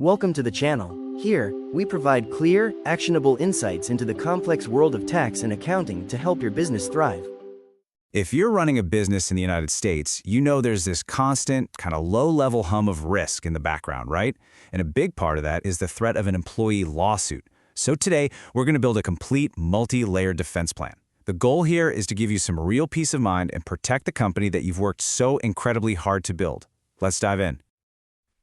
Welcome to the channel. Here, we provide clear, actionable insights into the complex world of tax and accounting to help your business thrive. If you're running a business in the United States, you know there's this constant, kind of low-level hum of risk in the background, right? And a big part of that is the threat of an employee lawsuit. So today, we're going to build a complete, multi-layered defense plan. The goal here is to give you some real peace of mind and protect the company that you've worked so incredibly hard to build. Let's dive in.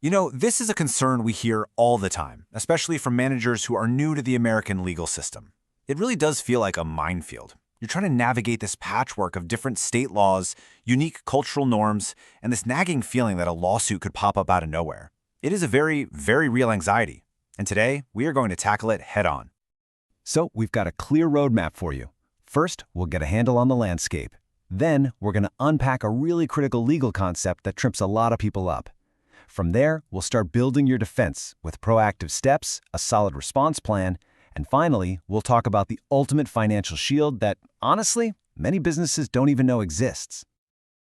You know, this is a concern we hear all the time, especially from managers who are new to the American legal system. It really does feel like a minefield. You're trying to navigate this patchwork of different state laws, unique cultural norms, and this nagging feeling that a lawsuit could pop up out of nowhere. It is a very, very real anxiety, and today we are going to tackle it head-on. So we've got a clear roadmap for you. First, we'll get a handle on the landscape. Then, we're going to unpack a really critical legal concept that trips a lot of people up. From there, we'll start building your defense with proactive steps, a solid response plan, and finally, we'll talk about the ultimate financial shield that, honestly, many businesses don't even know exists.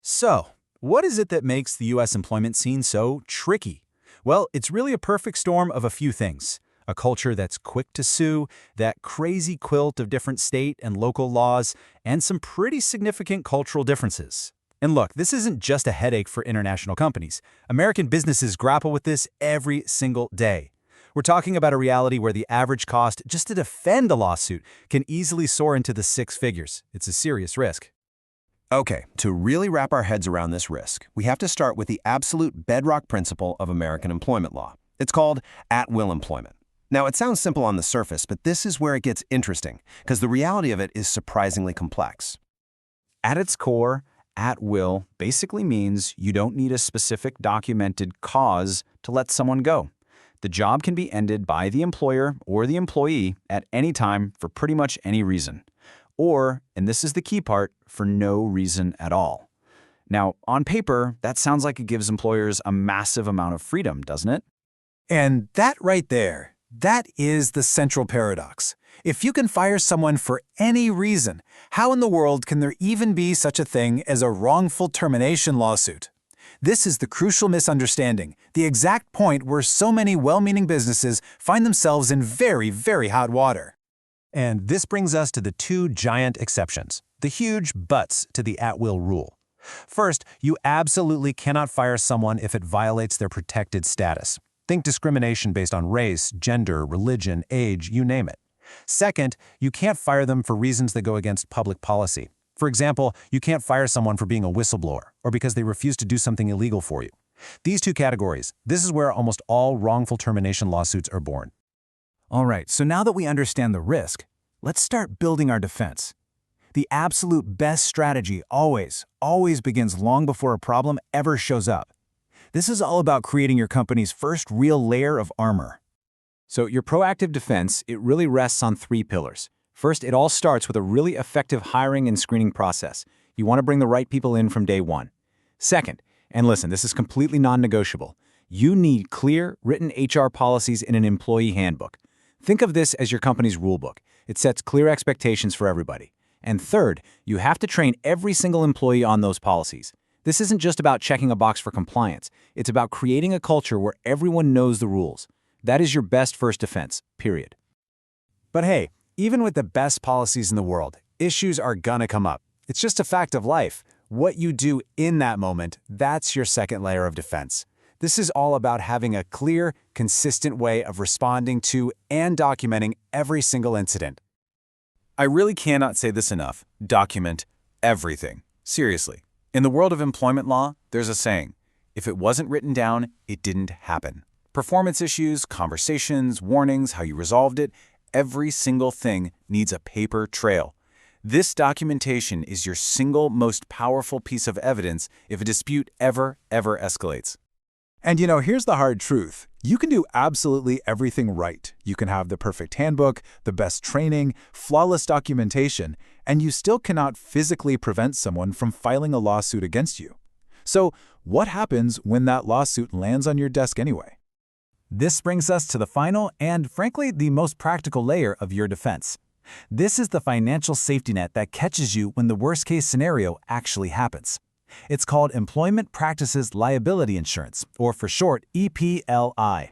So, what is it that makes the U.S. employment scene so tricky? Well, it's really a perfect storm of a few things. A culture that's quick to sue, that crazy quilt of different state and local laws, and some pretty significant cultural differences. And look, this isn't just a headache for international companies. American businesses grapple with this every single day. We're talking about a reality where the average cost just to defend a lawsuit can easily soar into the six figures. It's a serious risk. Okay, to really wrap our heads around this risk, we have to start with the absolute bedrock principle of American employment law. It's called at-will employment. Now, it sounds simple on the surface, but this is where it gets interesting, because the reality of it is surprisingly complex. At its core, at will basically means you don't need a specific documented cause to let someone go. The job can be ended by the employer or the employee at any time for pretty much any reason. Or, and this is the key part, for no reason at all. Now, on paper, that sounds like it gives employers a massive amount of freedom, doesn't it? And that right there, that is the central paradox. If you can fire someone for any reason, how in the world can there even be such a thing as a wrongful termination lawsuit? This is the crucial misunderstanding, the exact point where so many well-meaning businesses find themselves in very, very hot water. And this brings us to the two giant exceptions, the huge buts to the at-will rule. First, you absolutely cannot fire someone if it violates their protected status. Think discrimination based on race, gender, religion, age, you name it. Second, you can't fire them for reasons that go against public policy. For example, you can't fire someone for being a whistleblower or because they refuse to do something illegal for you. These two categories, this is where almost all wrongful termination lawsuits are born. All right, so now that we understand the risk, let's start building our defense. The absolute best strategy always begins long before a problem ever shows up. This is all about creating your company's first real layer of armor. So your proactive defense, it really rests on three pillars. First, it all starts with a really effective hiring and screening process. You want to bring the right people in from day one. Second, and listen, this is completely non-negotiable, you need clear, written HR policies in an employee handbook. Think of this as your company's rulebook. It sets clear expectations for everybody. And third, you have to train every single employee on those policies. This isn't just about checking a box for compliance. It's about creating a culture where everyone knows the rules. That is your best first defense, period. But hey, even with the best policies in the world, issues are gonna come up. It's just a fact of life. What you do in that moment, that's your second layer of defense. This is all about having a clear, consistent way of responding to and documenting every single incident. I really cannot say this enough. Document everything. Seriously. In the world of employment law, there's a saying, if it wasn't written down, it didn't happen. Performance issues, conversations, warnings, how you resolved it, every single thing needs a paper trail. This documentation is your single most powerful piece of evidence if a dispute ever escalates. And you know, here's the hard truth. You can do absolutely everything right. You can have the perfect handbook, the best training, flawless documentation, and you still cannot physically prevent someone from filing a lawsuit against you. So, what happens when that lawsuit lands on your desk anyway? This brings us to the final and, frankly, the most practical layer of your defense. This is the financial safety net that catches you when the worst-case scenario actually happens. It's called Employment Practices Liability Insurance, or for short, EPLI.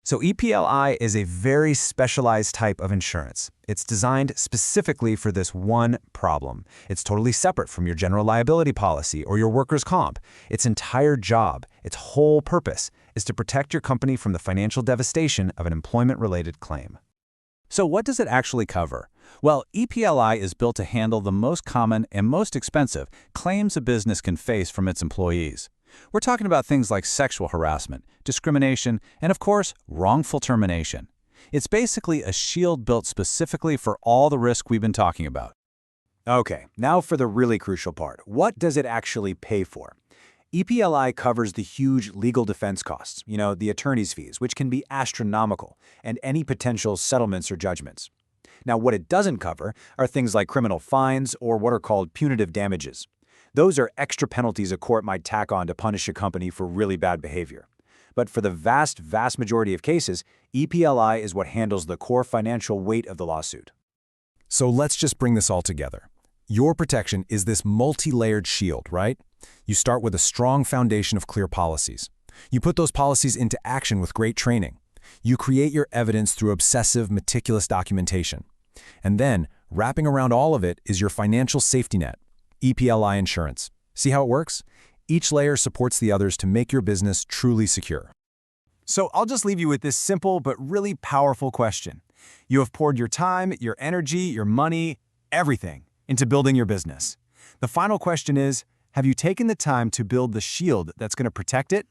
So EPLI is a very specialized type of insurance. It's designed specifically for this one problem. It's totally separate from your general liability policy or your workers' comp. Its entire job, its whole purpose, is to protect your company from the financial devastation of an employment-related claim. So what does it actually cover? Well, EPLI is built to handle the most common and most expensive claims a business can face from its employees. We're talking about things like sexual harassment, discrimination, and of course, wrongful termination. It's basically a shield built specifically for all the risk we've been talking about. Okay, now for the really crucial part. What does it actually pay for? EPLI covers the huge legal defense costs, the attorney's fees, which can be astronomical, and any potential settlements or judgments. Now, what it doesn't cover are things like criminal fines or what are called punitive damages. Those are extra penalties a court might tack on to punish a company for really bad behavior. But for the vast majority of cases, EPLI is what handles the core financial weight of the lawsuit. So let's just bring this all together. Your protection is this multi-layered shield, right? You start with a strong foundation of clear policies. You put those policies into action with great training. You create your evidence through obsessive, meticulous documentation. And then, wrapping around all of it is your financial safety net, EPLI insurance. See how it works? Each layer supports the others to make your business truly secure. So I'll just leave you with this simple but really powerful question. You have poured your time, your energy, your money, everything into building your business. The final question is, have you taken the time to build the shield that's going to protect it?